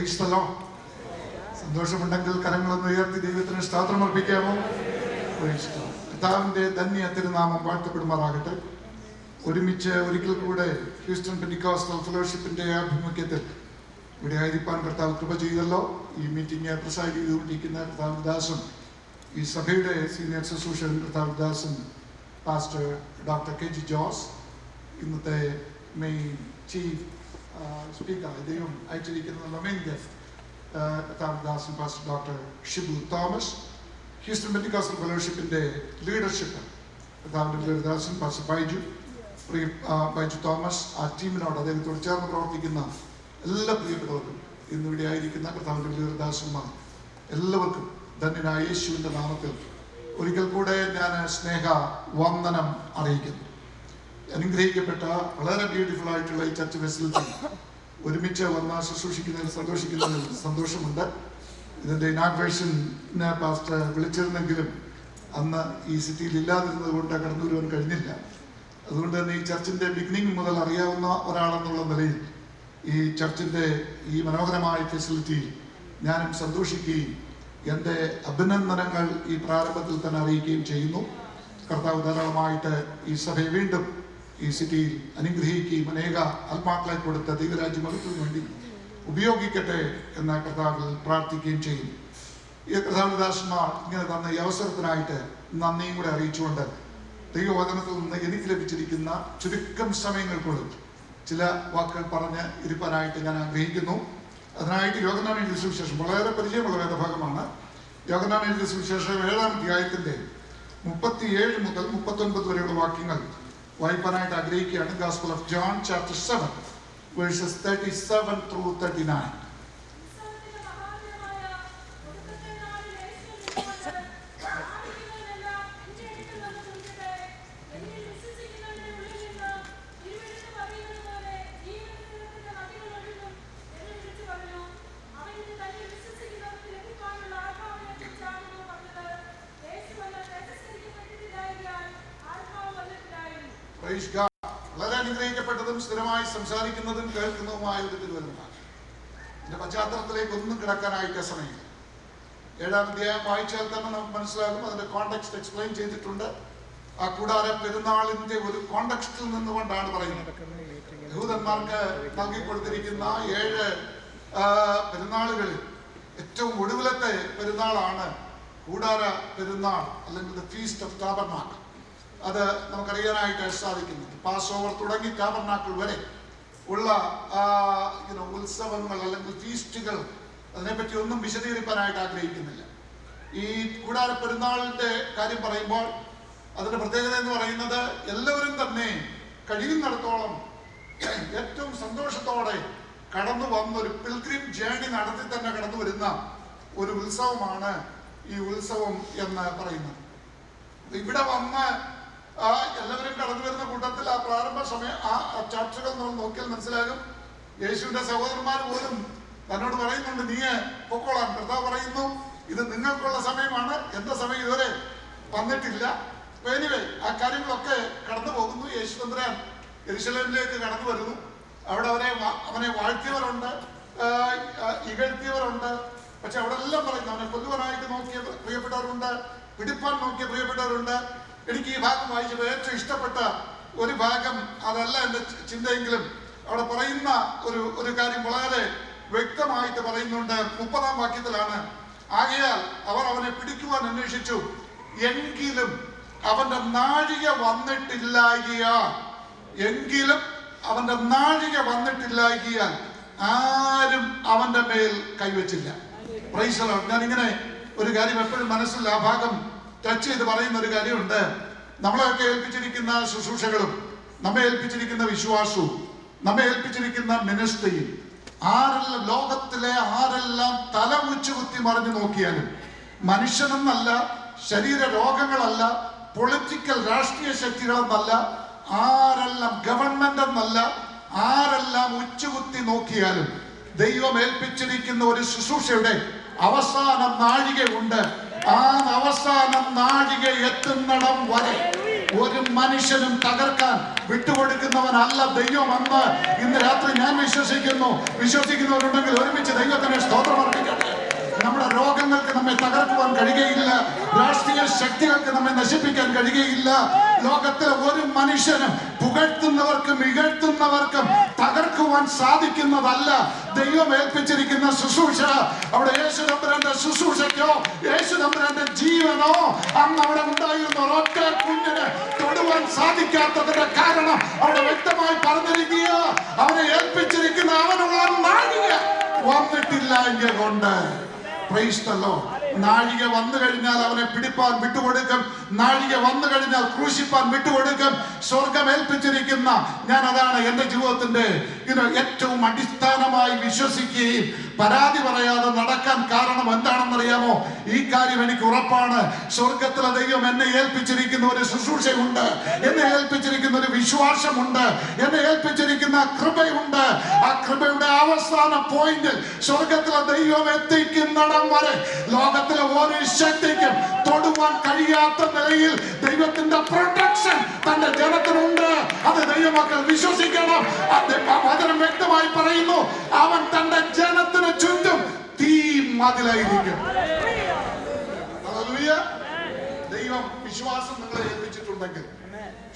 Price. സന്തോഷമുണ്ടെങ്കിൽ കരങ്ങളൊന്ന് ഉയർത്തി ദൈവത്തിന് സ്തോത്രം അർപ്പിക്കാമോ? കർത്താവിന്റെ ധന്യ തിരുനാമം വാഴ്ത്തപ്പെടുമാറാകട്ടെ. ഒരുമിച്ച് ഒരിക്കൽ കൂടെ ഹ്യൂസ്റ്റൺ പെന്റിക്കോസ്റ്റൽ ഫെലോഷിപ്പിന്റെ ആഭിമുഖ്യത്തിൽ ഇവിടെ ആയിരിക്കാൻ കർത്താവ് കൃപ ചെയ്തല്ലോ. ഈ മീറ്റിംഗ് പ്രസൈഡ് ചെയ്തുകൊണ്ടിരിക്കുന്ന കർത്താവ് ദാസും ഈ സഭയുടെ സീനിയർ ശുശ്രൂഷൻ കർത്താവ് ദാസും പാസ്റ്റർ ഡോക്ടർ കെ.ജി. ജോസ്, ഇന്നത്തെ മെയിൻ ചീഫ് സ്പീക്കർ ദൈവം അയച്ചിരിക്കുന്ന മെയിൻ ഗസ്റ്റ് കർത്താവ് ദാസും pastor doctor Shibu Thomas, Houston pentecostal ഫെലോഷിപ്പിന്റെ ലീഡർഷിപ്പ് കർത്താവിന്റെ ദാസും പാസ്റ്റർ ബൈജു തോമസ്, ആ ടീമിനോട് അദ്ദേഹത്തോട് ചേർന്ന് പ്രവർത്തിക്കുന്ന എല്ലാ പ്രിയപ്പെട്ടവർക്കും ഇന്നിവിടെ ആയിരിക്കുന്ന കർത്താവിന്റെ ദാസന്മാർ എല്ലാവർക്കും ധന്യനായ യേശുവിന്റെ നാമത്തിൽ ഒരിക്കൽ കൂടെ ഞാൻ സ്നേഹ വന്ദനം അറിയിക്കുന്നു. അനുഗ്രഹിക്കപ്പെട്ട വളരെ ബ്യൂട്ടിഫുൾ ആയിട്ടുള്ള ഈ ചർച്ച് ഫെസിലിറ്റി ഒരുമിച്ച് വന്ന് ശുശ്രൂഷിക്കുന്നതിൽ സന്തോഷിക്കുന്നതിൽ സന്തോഷമുണ്ട്. ഇതിന്റെ ഇനാഗ്രേഷന് പാസ്റ്റർ വിളിച്ചിരുന്നെങ്കിലും അന്ന് ഈ സിറ്റിയിൽ ഇല്ലാതിരുന്നത് കൊണ്ട് കടന്നു വരുവാൻ കഴിഞ്ഞില്ല. അതുകൊണ്ട് തന്നെ ഈ ചർച്ചിന്റെ ബിഗിനിങ് മുതൽ അറിയാവുന്ന ഒരാളെന്നുള്ള നിലയിൽ ഈ ചർച്ചിന്റെ ഈ മനോഹരമായ ഫെസിലിറ്റിയിൽ ഞാനും സന്തോഷിക്കുകയും എൻ്റെ അഭിനന്ദനങ്ങൾ ഈ പ്രാരംഭത്തിൽ തന്നെ അറിയിക്കുകയും ചെയ്യുന്നു. കർത്താവ് ധാരാളമായിട്ട് ഈ സഭയെ വീണ്ടും ഈ സിറ്റിയിൽ അനുഗ്രഹിക്കുകയും അനേക ആത്മാക്കളെ കൊടുത്ത ദൈവരാജ്യ മഹത്വത്തിന് വേണ്ടി ഉപയോഗിക്കട്ടെ എന്ന കർത്താവിൽ പ്രാർത്ഥിക്കുകയും ചെയ്യുന്നു. ഈ കർത്താവിദാസന്മാർ ഇങ്ങനെ തന്ന ഈ അവസരത്തിനായിട്ട് നന്ദിയും കൂടെ അറിയിച്ചുകൊണ്ട് ദൈവവചനത്തിൽ നിന്ന് എനിക്ക് ലഭിച്ചിരിക്കുന്ന ചുരുക്കം സമയങ്ങൾക്കുള്ളിൽ ചില വാക്കുകൾ പറഞ്ഞ് ഇരിപ്പാനായിട്ട് ഞാൻ ആഗ്രഹിക്കുന്നു. അതിനായിട്ട് യോഹന്നാൻ എഴുതിയ സുവിശേഷം വളരെ പരിചയമുള്ള വേദഭാഗമാണ്. യോഹന്നാൻ എഴുതിയ സുവിശേഷം 7-ാം അധ്യായത്തിന്റെ 37 മുതൽ 39 വരെയുള്ള വാക്യങ്ങൾ വായിപ്പാനായിട്ട് ആഗ്രഹിക്കുകയാണ്. Gospel of John chapter 7 versus 37 through 39. വളരെ അനുഗ്രഹിക്കപ്പെട്ടതും സ്ഥിരമായി സംസാരിക്കുന്നതും കേൾക്കുന്നതുമായ ഒരു തിരുവചനമാണ്. ഇതിന്റെ പശ്ചാത്തലത്തിലേക്ക് ഒന്നും കിടക്കാനായിട്ട് സമയമില്ല. 7-ാം അധ്യായം വായിച്ചാൽ തന്നെ നമുക്ക് മനസ്സിലാകും. അതിന്റെ കോണ്ടെക്സ്റ്റ് എക്സ്പ്ലെയിൻ ചെയ്തിട്ടുണ്ട്. ആ കൂടാര പെരുന്നാളിന്റെ ഒരു കോണ്ടെക്സ്റ്റിൽ നിന്നുകൊണ്ടാണ് പറയുന്നത്. യഹൂദന്മാർക്ക് നൽകിക്കൊടുത്തിരിക്കുന്ന 7 പെരുന്നാളുകളിൽ ഏറ്റവും ഒടുവിലത്തെ പെരുന്നാളാണ് കൂടാര പെരുന്നാൾ, അല്ലെങ്കിൽ ദ ഫീസ്റ്റ് ഓഫ് ടാബർനാക്കിൾ. അത് നമുക്കറിയാനായിട്ട് സാധിക്കുന്നത്. പാസ് ഓവർ തുടങ്ങി ടാബർനാക്കിൾ വരെ ഉള്ള ഉത്സവങ്ങൾ അല്ലെങ്കിൽ ഫീസ്റ്റുകൾ, അതിനെപ്പറ്റി ഒന്നും വിശദീകരിക്കാനായിട്ട് ആഗ്രഹിക്കുന്നില്ല. ഈ കൂടാര പെരുന്നാളിന്റെ കാര്യം പറയുമ്പോൾ അതിന്റെ പ്രത്യേകത എന്ന് പറയുന്നത് എല്ലാവരും തന്നെ കഴിയുന്നിടത്തോളം ഏറ്റവും സന്തോഷത്തോടെ കടന്നു വന്നൊരു പിൽഗ്രിം ജേർണി നടത്തി തന്നെ കടന്നു വരുന്ന ഒരു ഉത്സവമാണ് ഈ ഉത്സവം എന്ന് പറയുന്നത്. ഇവിടെ വന്ന് എല്ലാവരും കടന്നു വരുന്ന കൂട്ടത്തിൽ ആ പ്രാരംഭ സമയം ആ ചാപ്റ്ററുകൾ നമ്മൾ നോക്കിയാൽ മനസ്സിലാകും. യേശുവിന്റെ സഹോദരന്മാർ പോലും തന്നോട് പറയുന്നുണ്ട്, നീ പൊക്കോളാൻ. കർത്താവ് പറയുന്നു, ഇത് നിങ്ങൾക്കുള്ള സമയമാണ്, എന്റെ സമയം ഇതുവരെ വന്നിട്ടില്ല. എനിവേ ആ കാര്യങ്ങളൊക്കെ കടന്നു പോകുന്നു. യേശു തമ്പുരാൻ യെരൂശലേമിലേക്ക് കടന്നു വരുന്നു. അവിടെ അവനെ വാഴ്ത്തിയവരുണ്ട്, ഇകഴ്ത്തിയവരുണ്ട്. പക്ഷെ അവിടെ എല്ലാം പറയുന്നു, അവനെ കൊല്ലുവാനായിട്ട് നോക്കിയ പ്രിയപ്പെട്ടവരുണ്ട്, പിടിപ്പാൻ നോക്കിയ പ്രിയപ്പെട്ടവരുണ്ട്. എനിക്ക് ഈ ഭാഗം വായിച്ചപ്പോൾ ഏറ്റവും ഇഷ്ടപ്പെട്ട ഒരു ഭാഗം അതല്ല എൻ്റെ ചിന്തയെങ്കിലും അവിടെ പറയുന്ന ഒരു കാര്യം വളരെ വ്യക്തമായിട്ട് പറയുന്നുണ്ട്. 30-ാം വാക്യത്തിലാണ്, ആകയാൽ അവർ അവനെ പിടിക്കുവാൻ അന്വേഷിച്ചു, എങ്കിലും അവന്റെ നാഴിക വന്നിട്ടില്ലാകിയാൽ ആരും അവന്റെ മേൽ കൈവച്ചില്ല. Praise the Lord. ഞാനിങ്ങനെ ഒരു കാര്യം എപ്പോഴും മനസ്സിൽ ആ ഭാഗം ടച്ച് ചെയ്ത് പറയുന്ന ഒരു കാര്യമുണ്ട്. നമ്മളെയൊക്കെ ഏൽപ്പിച്ചിരിക്കുന്ന ശുശ്രൂഷകളും നമ്മെ ഏൽപ്പിച്ചിരിക്കുന്ന വിശ്വാസവും നമ്മെ ഏൽപ്പിച്ചിരിക്കുന്ന മിനിസ്ട്രിയും ലോകത്തിലെ ആരെല്ലാം തല ഉച്ചുകുത്തി മറിഞ്ഞു നോക്കിയാലും മനുഷ്യനെന്നല്ല, ശരീര രോഗങ്ങളല്ല, പൊളിറ്റിക്കൽ രാഷ്ട്രീയ ശക്തികളെന്നല്ല, ആരെല്ലാം ഗവൺമെന്റ് എന്നല്ല, ആരെല്ലാം ഉച്ചുകുത്തി നോക്കിയാലും ദൈവം ഏൽപ്പിച്ചിരിക്കുന്ന ഒരു ശുശ്രൂഷയുടെ അവസാന നാഴികയുണ്ട്. ആ അവസാനം നാഴിക എത്തുന്നിടം വരെ ഒരു മനുഷ്യനും തകർക്കാൻ വിട്ടുകൊടുക്കുന്നവനല്ല ദൈവമെന്ന് ഇന്ന് രാത്രി ഞാൻ വിശ്വസിക്കുന്നവരുണ്ടെങ്കിൽ ഒരുമിച്ച് ദൈവത്തിന് സ്തോത്രം അർപ്പിക്കട്ടെ. നമ്മുടെ രോഗങ്ങൾക്ക് നമ്മെ തകർക്കുവാൻ കഴിയുകയില്ല. രാഷ്ട്രീയ ശക്തികൾക്ക് നമ്മെ നശിപ്പിക്കാൻ കഴിയുകയില്ല. ലോകത്തിലെ ഒരു മനുഷ്യനും പുകഴ്ത്തുന്നവർക്കും ഇകഴ്ത്തുന്നവർക്കും തകർക്കുവാൻ സാധിക്കുന്നതല്ല ദൈവം ഏൽപ്പിച്ചിരിക്കുന്ന ശുശ്രൂഷ. അവിടെ യേശു തമ്പുരാന്റെ ശുശ്രൂഷയ്ക്കോ യേശു തമ്പുരാന്റെ ജീവനോ അന്ന് അവിടെ ഉണ്ടായിരുന്ന ഒരൊറ്റ കുഞ്ഞിന് തൊടുവാൻ സാധിക്കാത്തതിന്റെ കാരണം അവിടെ വ്യക്തമായി പറഞ്ഞിരിക്കുക. അവനെ ഏൽപ്പിച്ചിരിക്കുന്ന അവനുള്ള നാഴിക വന്നിട്ടില്ല എങ്കിൽ കൊണ്ട്. Praise the Lord. നാഴിക വന്നു കഴിഞ്ഞാൽ അവനെ പിടിപ്പാൻ വിട്ടുകൊടുക്കും. നാഴിക വന്നു കഴിഞ്ഞാൽ ക്രൂശിപ്പാൻ വിട്ടുകൊടുക്കും. സ്വർഗം ഏൽപ്പിച്ചിരിക്കുന്ന ഞാൻ അതാണ് എന്റെ ജീവിതത്തിന്റെ ഏറ്റവും അടിസ്ഥാനമായി വിശ്വസിക്കുകയും പരാതി പറയാതെ നടക്കാൻ കാരണം എന്താണെന്നറിയാമോ? ഈ കാര്യം എനിക്ക് ഉറപ്പാണ്. സ്വർഗത്തിലെ ദൈവം എന്നെ ഏൽപ്പിച്ചിരിക്കുന്ന ഒരു ശുശ്രൂഷയുണ്ട്, എന്നെ ഏൽപ്പിച്ചിരിക്കുന്ന ഒരു വിശ്വാസമുണ്ട്, എന്നെ ഏൽപ്പിച്ചിരിക്കുന്ന കൃപയുണ്ട്. ആ കൃപയുടെ അവസാന പോയിന്റിൽ സ്വർഗത്തിലെ ദൈവം എത്തിക്കുന്നിടം വരെ ലോകത്തിലെ ഓരോ ശക്തിക്കും തൊടുവാൻ കഴിയാത്ത നിലയിൽ ദൈവത്തിന്റെ പ്രൊട്ടക്ഷൻ തന്റെ ജനത്തിനുണ്ട്. അത് ദൈവമക്കൾ വിശ്വസിക്കണം. വചനം വ്യക്തമായി പറയുന്നു, അവൻ തന്റെ ജനത്തിന് ചുറ്റും തീ മതിലായിരിക്കും. ദൈവം വിശ്വാസം നിങ്ങളെ ഏൽപ്പിച്ചിട്ടുണ്ടെങ്കിൽ,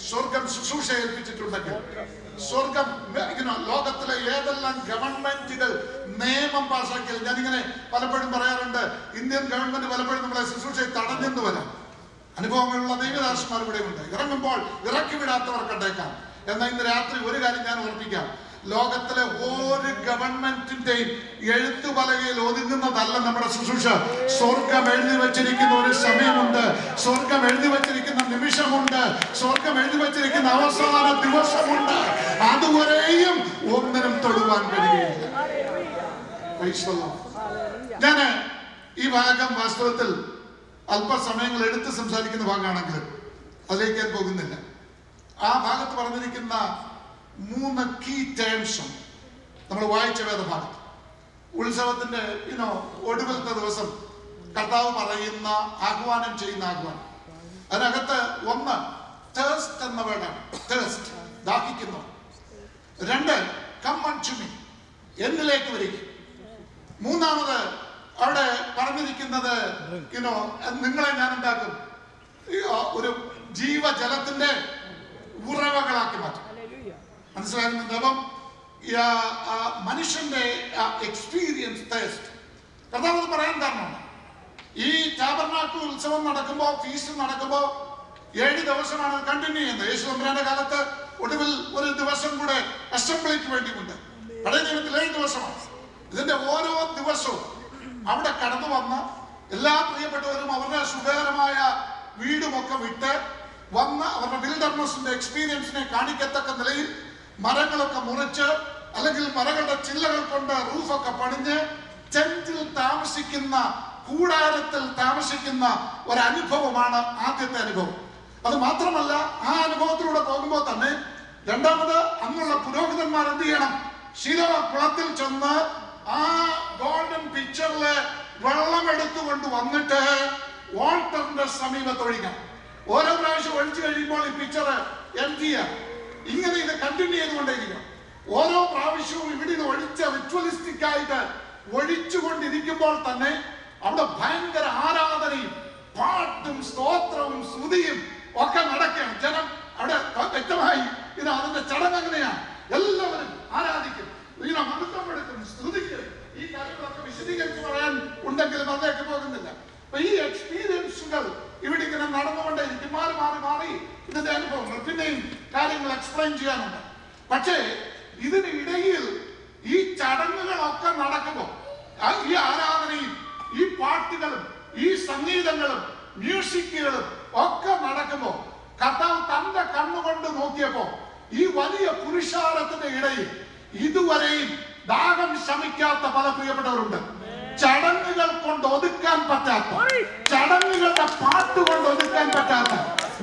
സ്വർഗം ശുശ്രൂഷ ഏൽപ്പിച്ചിട്ടുണ്ടെങ്കിൽ, സ്വർഗം ലോകത്തിലെ ഏതെല്ലാം ഗവൺമെന്റുകൾ നിയമം പാസാക്കിയാൽ, ഞാനിങ്ങനെ പലപ്പോഴും പറയാറുണ്ട്, ഇന്ത്യൻ ഗവൺമെന്റ് പലപ്പോഴും നമ്മളെ ശുശ്രൂഷയെ തടഞ്ഞെന്ന് വരാം. അനുഭവങ്ങളുള്ള ദൈവദാസന്മാർ ഇവിടെ ഉണ്ട്. ഇറങ്ങുമ്പോൾ ഇറക്കി വിടാത്തവർ കണ്ടേക്കാം. എന്നാൽ ഇന്ന് രാത്രി ഒരു കാര്യം ഞാൻ ഓർപ്പിക്കാം. ലോകത്തിലെ ഒരു ഗവൺമെന്റിന്റെയും എഴുത്തുപലകയിൽ ഒതുങ്ങുന്നതല്ല നമ്മുടെ ശുശ്രൂഷ. സ്വർഗം എഴുതി വെച്ചിരിക്കുന്ന ഒരു സമയമുണ്ട്, സ്വർഗം എഴുതി വെച്ചിരിക്കുന്ന നിമിഷമുണ്ട്, സ്വർഗം എഴുതി വെച്ചിരിക്കുന്ന അവസാന ദിവസമുണ്ട്. അതുവരെയും ഒന്നിനും തൊടുവാൻ കഴിയുകയില്ല. ഞാൻ ഈ ഭാഗം വാസ്തവത്തിൽ അല്പസമയങ്ങൾ എടുത്ത് സംസാരിക്കുന്ന ഭാഗമാണെങ്കിലും അതിലേക്ക് ഞാൻ പോകുന്നില്ല. ആ ഭാഗത്ത് പറഞ്ഞിരിക്കുന്ന 3 കീ ടേംസും നമ്മൾ വായിച്ച വേദഭാഗത്ത് ഉത്സവത്തിന്റെ ഒടുവിലത്തെ ദിവസം കർത്താവ് പറയുന്ന ആഹ്വാനം ചെയ്യുന്ന ആഹ്വാനം, അതിനകത്ത് ഒന്ന് തേഴ്സ്റ്റ് എന്ന വേർഡാണ്. തേഴ്സ്റ്റ്, ദാഹിക്കുന്നു. 2 കം അൺടു മീ, എന്നിലേക്ക് വരിക. 3 അവിടെ പറഞ്ഞിരിക്കുന്നത് നിങ്ങളെ ഞാൻ എന്താക്കും, ഒരു ജീവജലത്തിന്റെ ഉറവകളാക്കി മാറ്റും. മനസ്സിലാകുന്നുണ്ട്? അപ്പം മനുഷ്യന്റെ എക്സ്പീരിയൻസ് ടേസ്റ്റ് കർത്താവ് പറയാൻ കാരണമാണ്. ഈ ടാബർനാക്കിൾ ഉത്സവം നടക്കുമ്പോ, ഫീസ്റ്റ് നടക്കുമ്പോ 7 ദിവസമാണ് കണ്ടിന്യൂ ചെയ്യുന്നത്. യേശു തമ്പുരാന്റെ കാലത്ത് ഒടുവിൽ ഒരു ദിവസം കൂടെ അസംബ്ലിക്ക് വേണ്ടിയുണ്ട്. പഴയ നിയമത്തിൽ 7 ദിവസമാണ്. ഇതിന്റെ ഓരോ ദിവസവും അവിടെ കടന്നു വന്ന എല്ലാ പ്രിയപ്പെട്ടവരും അവരുടെ സുഖകരമായ വീടുമൊക്കെ വിട്ട് വന്ന് അവരുടെ വിൽഡർനെസിന്റെ എക്സ്പീരിയൻസിനെ കാണിക്കത്തക്ക നിലയിൽ മരങ്ങളൊക്കെ മുറിച്ച്, അല്ലെങ്കിൽ മരങ്ങളുടെ ചില്ലകൾ കൊണ്ട് റൂഫൊക്കെ പണിഞ്ഞ് ടെന്റിൽ താമസിക്കുന്ന, കൂടാരത്തിൽ താമസിക്കുന്ന ഒരനുഭവമാണ് ആദ്യത്തെ അനുഭവം. അത് മാത്രമല്ല, ആ അനുഭവത്തിലൂടെ പോകുമ്പോൾ തന്നെ രണ്ടാമത് അന്നുള്ള പുരോഹിതന്മാർ എന്ത് ചെയ്യണം? ശിലോ കുളത്തിൽ ചെന്ന് ആ ഗോൾഡൻ പിക്ചറിലെ വെള്ളം എടുത്തുകൊണ്ട് വന്നിട്ട് വാൾട്ടറിന്റെ സമീപത്ത് ഒഴിക്കണം. ഓരോ പ്രാവശ്യം ഒഴിച്ചു കഴിയുമ്പോൾ ഈ പിക്ചർ എംറ്റിയാണ്. ഇങ്ങനെ ഇത് കണ്ടിന്യൂ ചെയ്തുകൊണ്ടേയിരിക്കണം. ഓരോ പ്രാവശ്യവും ഇവിടെ ഇത് ഒഴിച്ച റിച്വലിസ്റ്റിക് ആയിട്ട് ഒഴിച്ചുകൊണ്ടിരിക്കുമ്പോൾ തന്നെ അവിടെ ഭയങ്കര ആരാധനയും പാട്ടും സ്തോത്രവും സ്തുതിയും ഒക്കെ നടക്കുകയാണ്. ജനം അവിടെ വ്യക്തമായി അതിന്റെ ചടങ്ങ് എങ്ങനെയാണ്? എല്ലാവരും ആരാധിക്കും, മഹത്വപ്പെടുത്തും, സ്തുതിക്കും. ഈ കാര്യങ്ങളൊക്കെ വിശദീകരിച്ച് പറയാൻ ഉണ്ടെങ്കിലും അതിലേക്ക് പോകുന്നില്ല. അപ്പൊ ഈ എക്സ്പീരിയൻസുകൾ ഇവിടെ ഇങ്ങനെ നടന്നുകൊണ്ടേയിരിക്കും. മാറി മാറി മാറി ഇതിന്റെ അനുഭവങ്ങൾ, പിന്നെയും കാര്യങ്ങൾ എക്സ്പ്ലെയിൻ ചെയ്യാനുണ്ട്. പക്ഷേ ഇതിനിടയിൽ ഈ ചടങ്ങുകളൊക്കെ നടക്കുമ്പോൾ, ഈ ആരാധനയും ഈ പാട്ടുകളും ഈ സംഗീതങ്ങളും മ്യൂസിക്കുകളും ഒക്കെ നടക്കുമ്പോൾ കർത്താവ് തന്റെ കണ്ണുകൊണ്ട് നോക്കിയപ്പോ ഈ വലിയ പുരുഷാരത്തിന്റെ ഇടയിൽ ഇതുവരെയും ദാഹം ശമിക്കാത്ത പല പ്രിയപ്പെട്ടവരുണ്ട്. ചടങ്ങുകൾ കൊണ്ട് ഒതുക്കാൻ പറ്റാത്ത, ചടങ്ങുകളുടെ പാട്ട് കൊണ്ട് ഒതുക്കാൻ പറ്റാത്ത,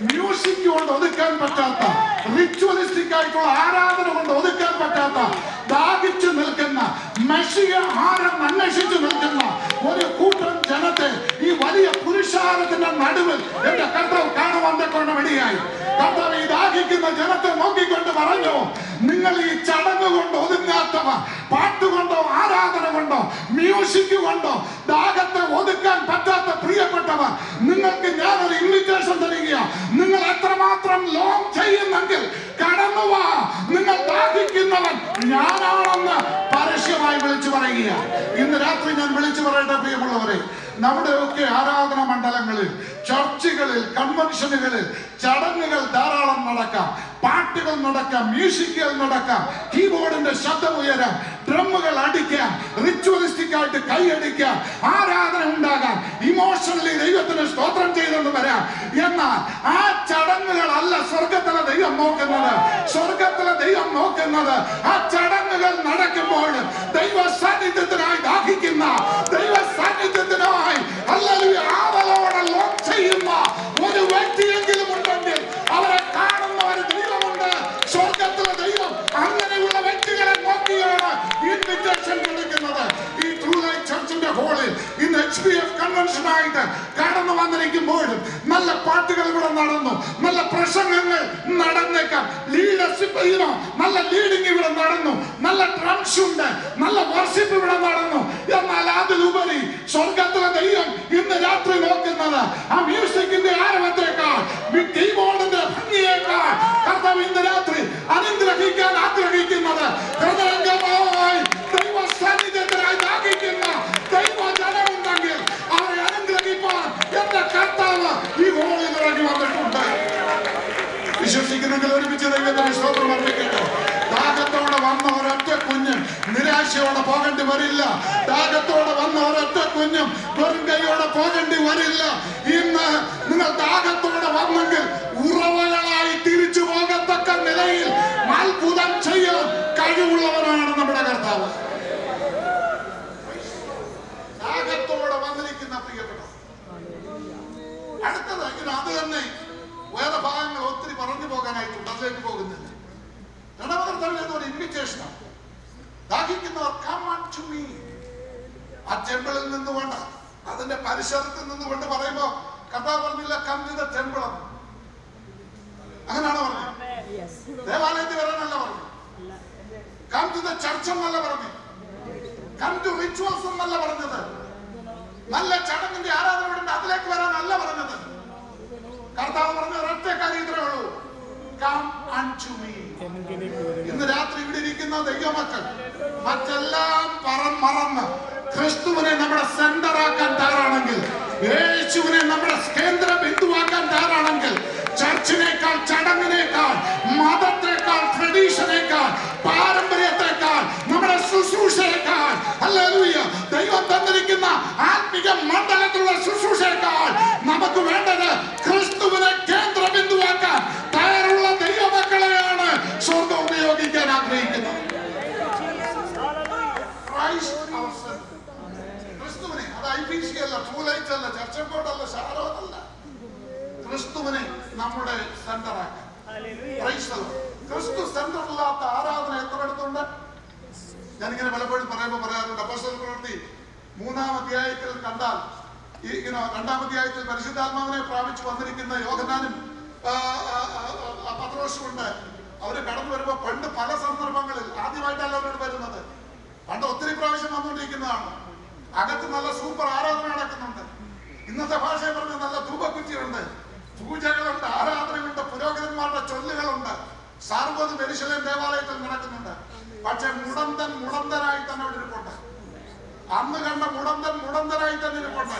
മ്യൂസിക് കൊണ്ട് ഒതുക്കാൻ പറ്റാത്ത, റിച്വലിസ്റ്റിക് ആയിട്ടുള്ള ആരാധന കൊണ്ട് ഒതുക്കാൻ പറ്റാത്ത, ദാഹിച്ചു നിൽക്കുന്ന, മെഷിയ ആരം അന്വേഷിച്ചു നിൽക്കുന്ന ഒരു കൂട്ടം ജനത്തെ ഈ വലിയ പുരുഷാര കൂടാരത്തിന്റെ നടുവിൽ എന്റെ കർത്താവ് കാണുവാൻ കൊണ്ടമിടിയായി. കർത്താവ് ഈ ദാഹിക്കുന്ന ജനത്തെ നോക്കിക്കൊണ്ട് പറഞ്ഞു, നിങ്ങൾ ഈ ചടങ്ങ് കൊണ്ട് ഒതുങ്ങാത്തവ, പാട്ടുകൊണ്ടോ ആരാധന കൊണ്ടോ മ്യൂസിക് കൊണ്ടോ ദാഹത്തെ ഒതുക്കാൻ പറ്റാത്ത പ്രിയപ്പെട്ടവർ, നിങ്ങൾക്ക് ഞാനൊരു ഇൻവിറ്റേഷൻ തരികയാ. നിങ്ങൾ എത്രമാത്രം ലോങ് ചെയ്യുന്നെങ്കിൽ കടന്നുവാ. നിങ്ങൾ ദാഹിക്കുന്നവൻ ഞാനാണെന്ന് പരസ്യമായി വിളിച്ചു പറയുക. ഇന്ന് രാത്രി ഞാൻ വിളിച്ചു പറയട്ടെ പ്രിയമുള്ളവരെ, നമ്മുടെയൊക്കെ ആരാധന മണ്ഡലങ്ങളിൽ, ചർച്ചുകളിൽ, കൺവെൻഷനുകളിൽ ചടങ്ങുകൾ ധാരാളം നടക്കാം, പാട്ടുകൾ നടക്കാം, മ്യൂസിക്കുകൾ നടക്കാം, കീബോർഡിന്റെ ശബ്ദം ഉയരാം, ഡ്രമ്മുകൾ അടിക്കാം, റിച്വലിസ്റ്റിക് ആയിട്ട് കൈയടിക്കാം, ആരാധന ഉണ്ടാകാം, ഇമോഷണലി ദൈവത്തിന് സ്തോത്രം ചെയ്തെന്ന് വരാം. എന്നാൽ ആ ചടങ്ങുകളല്ല സ്വർഗത്തിലെ ദൈവം നോക്കുന്നത്. സ്വർഗത്തിലെ ദൈവം നോക്കുന്നത് ആ ചടങ്ങുകൾ നടക്കുമ്പോൾ ദൈവ സാന്നിധ്യത്തിനായി ദാഹിക്കുന്ന, ദൈവ സാന്നിധ്യത്തിനായി ആവലോടെ ലോക്ക് ചെയ്യുന്ന ഒരു വ്യക്തിയെങ്കിലും ഉണ്ടെങ്കിൽ അവരെ കാണുന്ന ഒരു ദൈവമുണ്ട്. സ്വർഗത്തിലെ ദൈവം അങ്ങനെയുള്ള വ്യക്തികളെ നോക്കിയാണ് ഇൻവിറ്റേഷൻ കൊടുക്കുന്നത്. ഈ ട്രൂ ലൈഫ് ചർച്ചിന്റെ ഹോളിൽ ഇന്ന് HBF കൺവെൻഷനായിട്ട് കടന്നു വന്നിരിക്കുമ്പോഴും നല്ല പാട്ടുകൾ ഇവിടെ നടന്നു, നല്ല പ്രസംഗങ്ങൾ നടന്നേക്കാം, ലീഡർഷിപ്പ് നല്ല ലീഡിങ് ഇവിടെ നടന്നു, നല്ല ഡ്രംസ് ഉണ്ട്, നല്ല വർഷിപ്പ് ഇവിടെ നടന്നു. എന്നാൽ അതിലുപരി സ്വർഗത്തിലെ ദൈവം ഇന്ന് രാത്രി നോക്കുന്നത് ആ മ്യൂസിക്കിന്റെ ആരവത്തേക്കാൾ, കീബോർഡിന്റെ ഭംഗിയേക്കാൾ കർത്താവ് ഇന്ന് രാത്രി അനുഗ്രഹിക്കാൻ ആഗ്രഹിക്കുന്നത് ഹൃദയംഗമായി ദൈവ സാന്നിധ്യത്തിനായി ദാഹിക്കുന്ന ദൈവ ജനമുണ്ടെങ്കിൽ അവരെ അനുഗ്രഹിപ്പാൻ എന്റെ കർത്താവ് ഈ ഹോളിൽ ഇറങ്ങി വന്നിട്ടുണ്ട്. വിശ്വസിക്കുന്നെങ്കിൽ ഒരുമിച്ച് ദൈവത്തിന് സ്തോത്രം അർപ്പിക്കട്ടെ. ദാഹത്തോടെ വന്ന ഒരൊറ്റ കുഞ്ഞും നിരാശയോടെ പോകേണ്ടി വരില്ല. ദാഹത്തോടെ വന്ന ഒരൊറ്റ കുഞ്ഞും വെറും കൈയോടെ പോകേണ്ടി വരില്ല. ഇന്ന് നിങ്ങൾ ദാഹത്തോടെ വന്നെങ്കിൽ ഉറവകളായി തിരിച്ചു പോകത്തക്ക നിലയിൽ അത്ഭുതം ചെയ്യാൻ കഴിവുള്ളവരാണ് നമ്മുടെ കർത്താവ്. ദാഹത്തോടെ വന്നിരിക്കുന്ന പ്രിയപ്പെട്ട അടുത്തത് അത് തന്നെ വേറെ ഭാഗങ്ങൾ ഒത്തിരി പറഞ്ഞു പോകാനായിട്ടുണ്ട്, അതിലേക്ക് പോകുന്നില്ല. രണ്ടാമത്തെ ഇൻവിറ്റേഷനാണ്. ദാഹിക്കുന്നവർ കം അൺടു മീ. ആ ടെമ്പിളിൽ നിന്നുകൊണ്ട്, അതിന്റെ പരിസരത്തിൽ നിന്നുകൊണ്ട് പറയുമ്പോ കർത്താവ് പറഞ്ഞില്ല കം ടു ദ ടെമ്പിൾ. അങ്ങനെയാണോ പറഞ്ഞത്? ദേവാലയത്തിൽ വരാനല്ല പറഞ്ഞു. കം ടു ദ ചർച്ച് എന്നല്ല പറഞ്ഞു, കം ടു റിച്വൽസ് എന്നല്ല പറഞ്ഞത്. നല്ല ചടങ്ങിന്റെ ആരാധന അതിലേക്ക് വരാനല്ല പറഞ്ഞത്. കർത്താവ് പറഞ്ഞ ഒരൊറ്റ കാര്യം ഇത്രേ ഉള്ളൂ, കം അൺടു മീ. ഇന്ന് രാത്രി ഇവിടെ ഇരിക്കുന്ന ദൈവമക്കൾ മറ്റെല്ലാം മറന്ന് ക്രിസ്തുവിനെ നമ്മുടെ സെന്ററാക്കാൻ തയ്യാറാണെങ്കിൽ, യേശുവിനെ നമ്മുടെ കേന്ദ്ര ബിന്ദുവാക്കാൻ തയ്യാറാണെങ്കിൽ, ചർച്ചിനേക്കാൾ, ചടങ്ങിനേക്കാൾ, മതത്തെക്കാൾ, ട്രഡീഷനേക്കാൾ, പാരമ്പര്യത്തെക്കാൾ, നമ്മുടെ ശുശ്രൂഷയേക്കാൾ, ഹല്ലേലൂയ, ദൈവം തന്നിരിക്കുന്ന ആത്മിക മണ്ഡലത്തിലുള്ള ശുശ്രൂഷയേക്കാൾ നമുക്ക് വേണ്ടത് ക്രിസ്തുവിനെ കേന്ദ്ര ബിന്ദുവാക്കാൻ തയ്യാറുള്ള ദൈവമക്കളെയാണ് സ്വർഗം ഉപയോഗിക്കാൻ ആഗ്രഹിക്കുന്നത്. ക്രിസ്തുവിനെ, അത് IPC അല്ല, ട്രൂ ലൈറ്റ് അല്ല, ചർച്ച് കോട്ടല്ല, ഷാരോനല്ല, ക്രിസ്തുവിനെ നമ്മുടെ സെന്ററാക്കാൻ. ക്രിസ്തു സെന്ററില്ലാത്ത ആരാധന എത്ര അടുത്തുണ്ട്? ഞാനിങ്ങനെ പലപ്പോഴും പറയുമ്പോൾ പറയാറുണ്ട്, അപ്പോസ്തല പ്രവൃത്തി 3-ാം അധ്യായത്തിൽ കണ്ടാൽ, ഇങ്ങനെ 2-ാം അധ്യായത്തിൽ പരിശുദ്ധാത്മാവിനെ പ്രാപിച്ചു വന്നിരിക്കുന്ന യോഹന്നാനും പത്രോസും ഉണ്ട്. അവര് കടന്നു വരുമ്പോ പണ്ട് പല സന്ദർഭങ്ങളിൽ ആദ്യമായിട്ടല്ല അവരോട് വരുന്നത്, പണ്ട് ഒത്തിരി പ്രാവശ്യം വന്നുകൊണ്ടിരിക്കുന്നതാണ്. അകത്ത് നല്ല സൂപ്പർ ആരാധന നടക്കുന്നുണ്ട്. ഇന്നത്തെ ഭാഷയെ പറഞ്ഞ നല്ല ധൂപക്കുറ്റിയുണ്ട്, പൂജകളുണ്ട്, ആരാധനയുണ്ട്, പുരോഹിതന്മാരുടെ ചൊല്ലുകളുണ്ട്, സർവ്വതും യെരൂശലേം ദേവാലയത്തിൽ നടക്കുന്നുണ്ട്. പക്ഷെ മുടന്തനായി തന്നെ അവിടെ ഇരിപ്പുണ്ട്. അന്ന് കണ്ട മുടന്തനായി തന്നെ ഇരിപ്പുണ്ട്.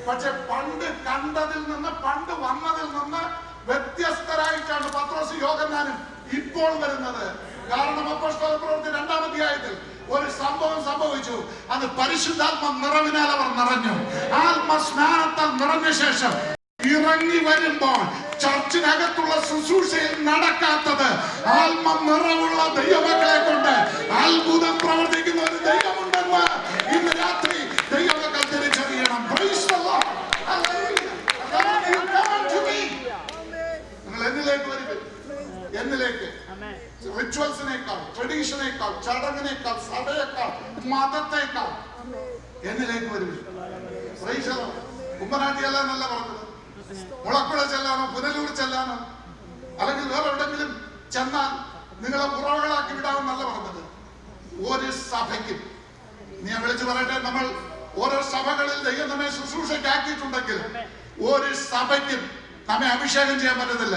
പക്ഷെ പണ്ട് കണ്ടതിൽ നിന്ന്, പണ്ട് വന്നതിൽ നിന്ന് വ്യത്യസ്തരായിട്ടാണ് പത്രോസ് യോഹന്നാനും ഇപ്പോൾ വരുന്നത്. കാരണം അപ്പോസ്തല പ്രവൃത്തി 2-ാം അധ്യായത്തിൽ ഒരു സംഭവം സംഭവിച്ചു. അത് പരിശുദ്ധാത്മ നിറവിനാൽ അവർ നിറഞ്ഞു. ആത്മസ്നാനത്താൽ നിറഞ്ഞ ശേഷം ഇറങ്ങി വരുമ്പോൾ ചർച്ചിനകത്തുള്ള ശുശ്രൂഷയിൽ നടക്കാത്തത് ആത്മ നിറവുള്ള ദൈവമക്കളെ കൊണ്ട് അത്ഭുതം പ്രവർത്തിക്കുന്ന ഒരു ദൈവമുണ്ടെന്ന് ഇന്ന് രാത്രി ദൈവമക്കൾ തിരിച്ചറിയണം. നിങ്ങൾ എന്നിലേക്ക് വരുവിൻ. എന്നിലേക്ക് റിച്വൽസിനേക്കാൾ, ട്രഡീഷനേക്കാൾ, ചടങ്ങിനേക്കാൾ, സഭയേക്കാൾ, മതത്തേക്കാൾ എന്നിലേക്ക് വരുവിൻ. കുമ്മനാട്ടിയല്ല എന്നല്ല പറഞ്ഞത്. മുളക്കുഴ ചെല്ലാനോ പുനലൂർ ചെല്ലാനോ അല്ലെങ്കിൽ വേറെ എവിടെങ്കിലും ചെന്നാൽ നിങ്ങളെ ഉറവകളാക്കി വിടാമെന്നല്ല പറഞ്ഞത്. ഒരു സഭയ്ക്കും ഞാൻ വിളിച്ചു പറയട്ടെ, നമ്മൾ ഓരോ സഭകളിൽ ദൈവം നമ്മെ ശുശ്രൂഷയ്ക്കാക്കിയിട്ടുണ്ടെങ്കിൽ ഒരു സഭയ്ക്കും നമ്മെ അഭിഷേകം ചെയ്യാൻ പറ്റത്തില്ല.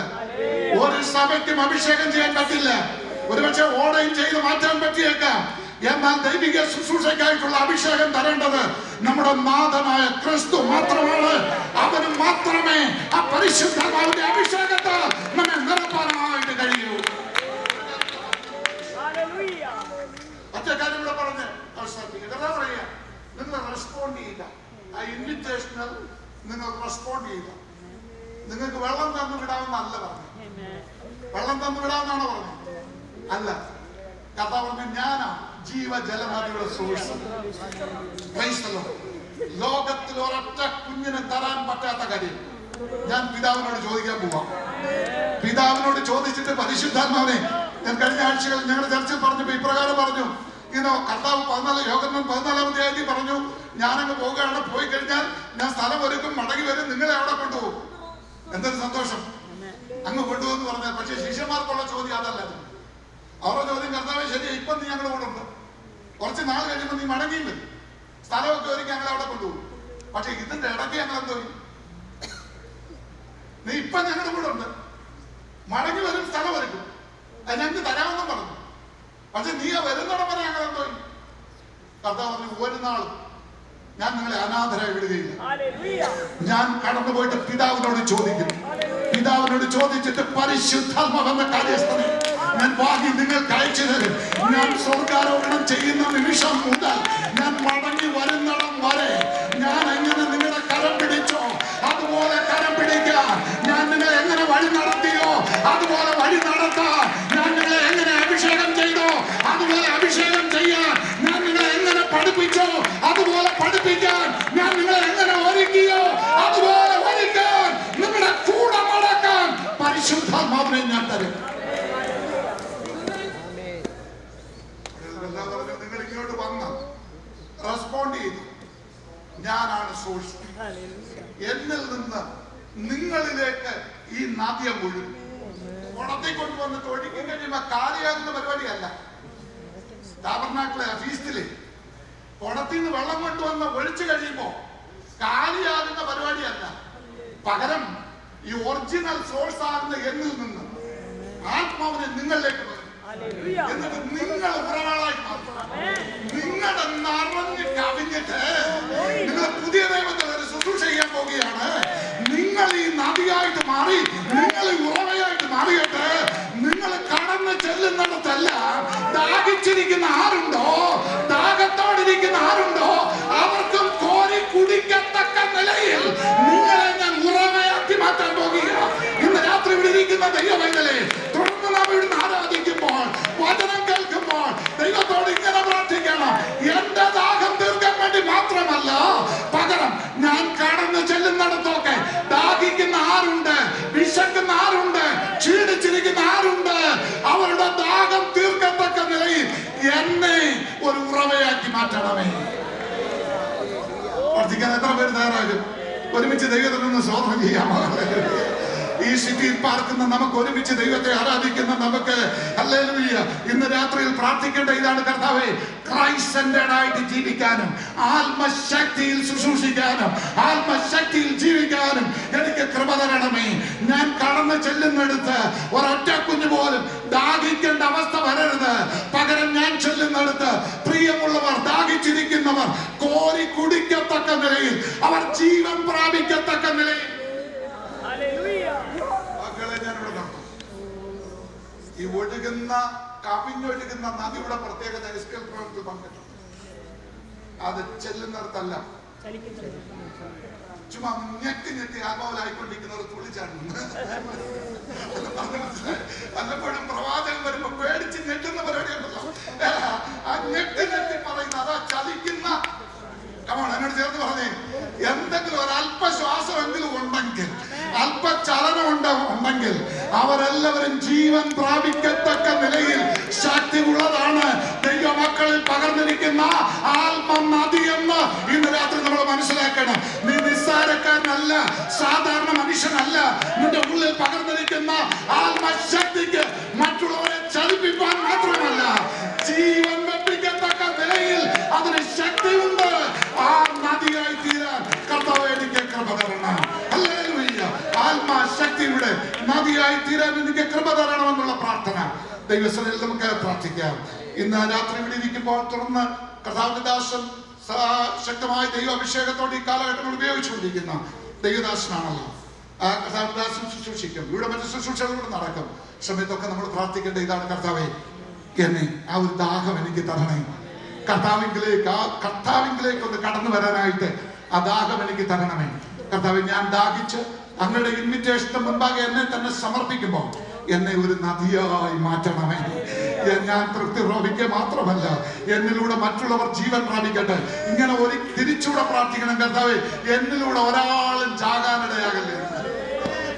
ഒരു സഭയ്ക്കും അഭിഷേകം ചെയ്യാൻ പറ്റില്ല. ഒരുപക്ഷെ ഓർഡർ ചെയ്ത് മാറ്റാൻ പറ്റിയേക്കാം. എന്നാൽ ദൈവിക ശുശ്രൂഷയ്ക്കായിട്ടുള്ള അഭിഷേകം തരേണ്ടത് നമ്മുടെ നാഥനായ ക്രിസ്തു മാത്രമാണ്. അവന് മാത്രമേ ആ പരിശുദ്ധാത്മാവിന്റെ അഭിഷേകത്തെ നമ്മെ നിറപ്പാനായിട്ട് കഴിയൂ. മറ്റേ കാര്യം ഇവിടെ പറഞ്ഞ് പറയാ, നിങ്ങൾ റെസ്പോണ്ട് ചെയ്യുക. ആ ഇൻവിറ്റേഷനിൽ നിങ്ങൾ റെസ്പോണ്ട് ചെയ്യുക. നിങ്ങൾക്ക് വെള്ളം തന്നു വിടാമെന്നല്ല പറഞ്ഞു. വെള്ളം തന്നു വിടാമെന്നാണോ പറഞ്ഞത്? അല്ല. കർത്താവ് പറഞ്ഞു, ഞാനാ ജീവജലനദിയുടെ സോഴ്സ്. ലോകത്തിൽ ഒരൊറ്റ കുഞ്ഞിനെ തരാൻ പറ്റാത്ത കാര്യം ഞാൻ പിതാവിനോട് ചോദിക്കാൻ പോവാം. പിതാവിനോട് ചോദിച്ചിട്ട് പരിശുദ്ധാത്മാവിനെ, ഞാൻ കഴിഞ്ഞ ആഴ്ചകൾ ഞങ്ങളുടെ ചർച്ചയിൽ പറഞ്ഞപ്പോ ഇപ്രകാരം പറഞ്ഞു, കർത്താവ് 14-ാമത്തെ ആഴ്ച പറഞ്ഞു, ഞാനങ്ങ് പോകുകയാണ്, പോയി കഴിഞ്ഞാൽ ഞാൻ സ്ഥലം ഒരുക്കും, മടങ്ങി വരും, നിങ്ങളെ അവിടെ കൊണ്ടുപോകും. എന്തൊരു സന്തോഷം, അങ്ങ് കൊണ്ടുപോകുന്നു പറഞ്ഞാൽ. പക്ഷെ ശിഷ്യന്മാർക്കുള്ള ചോദ്യം അതല്ല. അവരുടെ ചോദ്യം, കർത്താവേ ശരിയാ, ഇപ്പം നീ ഞങ്ങളുടെ കൂടെ ഉണ്ട്, കുറച്ച് നാൾ കഴിയുമ്പോൾ നീ മടങ്ങിയും വരും, സ്ഥലമൊക്കെ ഒരുക്കി ഞങ്ങൾ അവിടെ കൊണ്ടുപോകും. പക്ഷെ ഇതിന്റെ ഇടയ്ക്ക് ഞങ്ങൾ എന്തോ, നീ ഇപ്പം ഞങ്ങളുടെ കൂടെ ഉണ്ട്, മടങ്ങി വരും, സ്ഥലം ഒരുക്കും, അത് ഞങ്ങൾക്ക് തരാമെന്നും പറഞ്ഞു. പക്ഷെ നീ വരുന്നിടം വരെ ഞങ്ങൾ എന്തോ. കർത്താവ് പറഞ്ഞു, ഒരു നാളും ഞാൻ നിങ്ങളെ അനാഥരായി വിടുകയില്ല. ഞാൻ കടന്നു പോയിട്ട് പിതാവിനോട് ചോദിക്കും. പിതാവിനോട് ചോദിച്ചിട്ട് പരിശുദ്ധാത്മാവെന്ന കാര്യസ്ഥനെ ഞാൻ വാങ്ങി നിങ്ങൾക്ക് അയച്ചു തരും. ഞാൻ സ്വർഗാരോഹണം ചെയ്യുന്ന നിമിഷം മുതൽ ഞാൻ മടങ്ങി വരുന്നിടം വരെ ഞാൻ എങ്ങനെ നിങ്ങളെ കരം പിടിച്ചോ അതുപോലെ കരം പിടിക്കാൻ, ഞാൻ നിങ്ങളെ എങ്ങനെ വഴി നടത്തിയോ അതുപോലെ വഴി നടത്താൻ, ഞാൻ നിങ്ങളെ എങ്ങനെ അഭിഷേകം ചെയ്തോ അതുപോലെ അഭിഷേകം ചെയ്യാൻ, ഞാൻ നിങ്ങളെ എങ്ങനെ പഠിപ്പിച്ചോ അതുപോലെ പഠിപ്പിക്കാൻ, ഞാൻ നിങ്ങളെ എങ്ങനെ ഒരുക്കിയോ അതുപോലെ ഒരുക്കാൻ, നിങ്ങളുടെ കൂടെ നടക്കാൻ പരിശുദ്ധാത്മാവിനെ ഞാൻ തരും. നിങ്ങൾ ഇങ്ങോട്ട് വന്ന് റെസ്പോണ്ട് ചെയ്തു, ഞാനാണ് സോഴ്സ്. എന്നിൽ നിന്ന് നിങ്ങളിലേക്ക് ഈ നദിയെ മുഴുവൻ കുടത്തിൽ കൊണ്ടുവന്നിട്ട് ഒഴുക്കി കഴിയുമ്പോ കാലിയാകുന്ന പരിപാടിയല്ല. ടാബർനാക്കിലെ ഫീസ്റ്റില് കുടത്തിൽ നിന്ന് വെള്ളം കൊണ്ടുവന്ന് ഒഴിച്ചു കഴിയുമ്പോ കാലിയാകുന്ന പരിപാടിയല്ല. പകരം ഈ ഒറിജിനൽ സോഴ്സ് ആകുന്ന എന്നിൽ നിന്ന് ആത്മാവിനെ നിങ്ങളിലേക്ക് വരും. എന്നിട്ട് നിങ്ങൾ ഉറവാളായി നിങ്ങളുടെ നിറഞ്ഞ് കവിഞ്ഞിട്ട് നിങ്ങൾ പുതിയ ദൈവത്തിൽ ഒരു ശുശ്രൂഷ ചെയ്യാൻ പോവുകയാണ്. നിങ്ങൾ ഈ നദിയായിട്ട് മാറി, നിങ്ങൾ ഈ ഉറവയായിട്ട് മാറിയിട്ട് നിങ്ങൾ കടന്ന് ചെല്ലുന്നിടത്തല്ല ദാഹിച്ചിരിക്കുന്ന ആരുണ്ടോ, ദാഹത്തോടിരിക്കുന്ന ആരുണ്ടോ അവർക്കും കോരി കുടിക്കത്തക്ക നിലയിൽ നിങ്ങളെ ഞാൻ ഉറവയാക്കി മാറ്റാൻ പോകുക. ഇന്ന് രാത്രി ഇവിടെ ഇരിക്കുന്ന ദൈവമൈതലേ, തുടർന്ന് നാം ഇവിടുന്ന് ആരാധിക്കുമ്പോൾ, വചനം കേൾക്കുമ്പോൾ ദൈവത്തോട് ഇങ്ങനെ പ്രാർത്ഥിക്കണം. എന്റെ ദാഹം തീർക്കാൻ വേണ്ടി മാത്രമല്ല, പകരം ഞാൻ കടന്നു ചെല്ലുന്നിടത്തൊക്കെ ദാഹിക്കുന്ന ആരുണ്ട്, വിശക്കുന്ന ആരുണ്ട്, ക്ഷീണിച്ചിരിക്കുന്ന ആരുണ്ട്, അവരുടെ ദാഹം തീർക്കത്തക്ക നിലയിൽ എന്നെ ഒരു ഉറവയാക്കി മാറ്റണമേ. പ്രാർത്ഥിക്കാൻ എത്ര പേര് തയ്യാറാകും? ഒരുമിച്ച് ദൈവത്തിൽ നിന്ന് സ്തോത്രം ചെയ്യാമോ? ഈ സിറ്റിയിൽ പാർക്കുന്ന നമുക്ക്, ഒരുമിച്ച് ദൈവത്തെ ആരാധിക്കുന്ന നമുക്ക്, ഹല്ലേലൂയ, ഇന്ന് രാത്രിയിൽ പ്രാർത്ഥിക്കേണ്ട ഇതാണ്: കർത്താവേ, ക്രൈസ്റ്റ് സെന്റേർഡ് ആയിട്ട് ജീവിക്കാനും ആത്മശക്തിയിൽ ശുശ്രൂഷിക്കാനും ആത്മശക്തിയിൽ ജീവിക്കാനും എനിക്ക് കൃപ തരണമേ. ഞാൻ കടന്നു ചെല്ലുന്നിടത്ത് ഒരൊറ്റ കുഞ്ഞു പോലും ദാഹിക്കേണ്ട അവസ്ഥ വരരുത്. പകരം ഞാൻ ചെല്ലുന്നിടത്ത് പ്രിയമുള്ളവർ, ദാഹിച്ചിരിക്കുന്നവർ കോരി കുടിക്കത്തക്ക നിലയിൽ, അവർ ജീവൻ പ്രാപിക്കത്തക്ക നിലയിൽ ഈ ഒഴുകുന്ന കവിഞ്ഞൊഴുകുന്ന നദിയുടെ പ്രത്യേകത എസ്കേൽ പ്രവൃത്തി പങ്കിട്ടു. അത് ചെല്ലുന്നിടത്തല്ല, ചുമ്മാ ഞെട്ടി ഞെട്ടി ആത്മാവിലായിക്കൊണ്ടിരിക്കുന്നവർ തുള്ളിച്ചാടുന്നു. പലപ്പോഴും പ്രവാചകൻ വരുമ്പോ പേടിച്ച് ഞെട്ടുന്ന പരിപാടി ഉണ്ടല്ലോ, ആ ഞെട്ടി ഞെട്ടി പറയുന്ന അതാ ചലിക്കുന്ന. എന്നോട് ചേർത്ത് പറഞ്ഞേ, എന്തെങ്കിലും ഒരല്പ ശ്വാസമെങ്കിലും ഉണ്ടെങ്കിൽ, അല്പചലനം ഉണ്ടെങ്കിൽ അവരെല്ലാവരും ജീവൻ പ്രാപിക്കത്തക്ക നിലയിൽ ശക്തി ഉള്ളതാണ് ദൈവമക്കളിൽ പകർന്നിരിക്കുന്ന ആത്മനദി എന്ന് ഇന്ന് രാത്രി നമ്മൾ മനസ്സിലാക്കണം. നീ നിസ്സാര വേലക്കാരനല്ല, സാധാരണ മനുഷ്യനല്ല. നിന്റെ ഉള്ളിൽ പകർന്നിരിക്കുന്ന ആത്മശക്തിക്ക് മറ്റുള്ളവരെ ചലിപ്പിക്കാൻ മാത്രമല്ല, ജീവൻ വെപ്പിക്കത്തക്ക നിലയിൽ അതിന് ശക്തിയുണ്ട്. ആ നദിയായി തീരാൻ കർത്താവേ എനിക്ക് കൃപ തരണം. ഹല്ലേലൂയ. ആത്മശക്തിയുടെ നദിയായി തീരാൻ എനിക്ക് കൃപ തരണമെന്നുള്ള പ്രാർത്ഥന ദൈവസന്നിധിയിൽ നമുക്ക് പ്രാർത്ഥിക്കാം. ഇന്ന് രാത്രി ഇവിടെ ഇരിക്കുമ്പോൾ തുടർന്ന് കർത്താവിന്റെ ദാസൻ ശക്തമായ ദൈവ അഭിഷേകത്തോടെ ഈ കാലഘട്ടങ്ങൾ ഉപയോഗിച്ചുകൊണ്ടിരിക്കുന്ന ദൈവദാസനാണല്ലോ. ആ കർത്താവിന്റെ ദാസൻ ശുശ്രൂഷിക്കും, ഇവിടെ മറ്റു ശുശ്രൂഷകളിലൂടെ നടക്കും. സമയത്തൊക്കെ നമ്മൾ പ്രാർത്ഥിക്കേണ്ട ഇതാണ്: കർത്താവേ, എന്നെ ആ ഒരു ദാഹം എനിക്ക് തരണേ. കർത്താവിലേക്ക് ഒന്ന് കടന്നു വരാനായിട്ട് ആ ദാഹം എനിക്ക് തരണമേ. കർത്താവേ, ഞാൻ ദാഹിച്ച് അങ്ങയുടെ ഇൻവിറ്റേഷന് മുൻപാകെ എന്നെ തന്നെ സമർപ്പിക്കുമ്പോൾ എന്നെ ഒരു നദിയായി മാറ്റണമേ. ഞാൻ തൃപ്തി പ്രാപിക്കുക മാത്രമല്ല, എന്നിലൂടെ മറ്റുള്ളവർ ജീവൻ പ്രാപിക്കട്ടെ. ഇങ്ങനെ ഒരു തിരിച്ചൂടെ പ്രാർത്ഥിക്കണം: കർത്താവേ, എന്നിലൂടെ ഒരാളും ചാകാനിടയാകല്ലേ.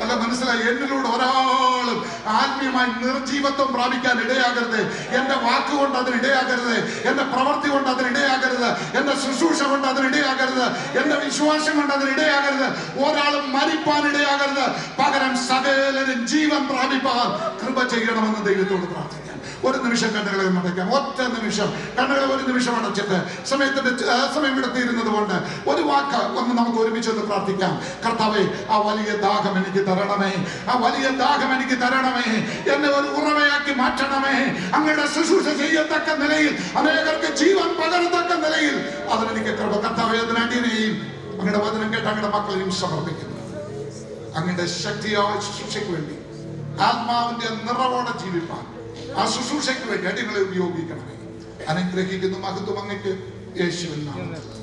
അല്ല, മനസ്സിലായി? എന്നിലൂടെ ഒരാളും ആത്മീയമായി നിർജീവത്വം പ്രാപിക്കാൻ ഇടയാകരുത്. എന്റെ വാക്കുകൊണ്ട് അതിനിടയാകരുത്, എന്റെ പ്രവൃത്തി കൊണ്ട് അതിനിടയാകരുത്, എന്റെ ശുശ്രൂഷ കൊണ്ട് അതിനിടയാകരുത്, എന്റെ വിശ്വാസം കൊണ്ട് അതിനിടയാകരുത്. ഒരാളും മരിപ്പാൻ ഇടയാകരുത്. പകരം സകലരും ജീവൻ പ്രാപിപ്പാൻ കൃപ ചെയ്യണമെന്ന് ദൈവത്തോട് പ്രാർത്ഥിക്കാം. ഒരു നിമിഷം കണ്ണുകളെ അടയ്ക്കാം. ഒറ്റ നിമിഷം കണ്ണുകളെ ഒരു നിമിഷം അടച്ചിട്ട് സമയം എടുത്തിരുന്നത് കൊണ്ട് ഒരു വാക്ക് ഒന്ന് നമുക്ക് ഒരുമിച്ചൊന്ന് പ്രാർത്ഥിക്കാം. കർത്താവേ, ആ വലിയ ദാഹം എനിക്ക് തരണമേ, ആ വലിയ ദാഹം എനിക്ക് തരണമേ. എന്നെ ഒരു ഉറവയാക്കി മാറ്റണമേ. അങ്ങയുടെ ശുശ്രൂഷ ചെയ്യത്തക്ക നിലയിൽ, അനേകർക്ക് ജീവൻ പകരത്തക്ക നിലയിൽ അതിനെനിക്ക് കൃപ. കർത്താവേ, അതിനടിയെയും അങ്ങയുടെ വചനം കേട്ട് അങ്ങയുടെ മക്കളെയും സമർപ്പിക്കുന്നു. അങ്ങയുടെ ശക്തിയായ ശുശ്രൂഷയ്ക്ക് വേണ്ടി ആത്മാവിന്റെ നിറവോടെ ജീവിപ്പാൻ ആ ശുശ്രൂഷയ്ക്ക് വേണ്ടി അടികളെ ഉപയോഗിക്കണമേ. അനുഗ്രഹിക്കുന്നു. മഹത്വം അങ്ങയ്ക്ക് യേശുവിൻ നാമത്തിൽ.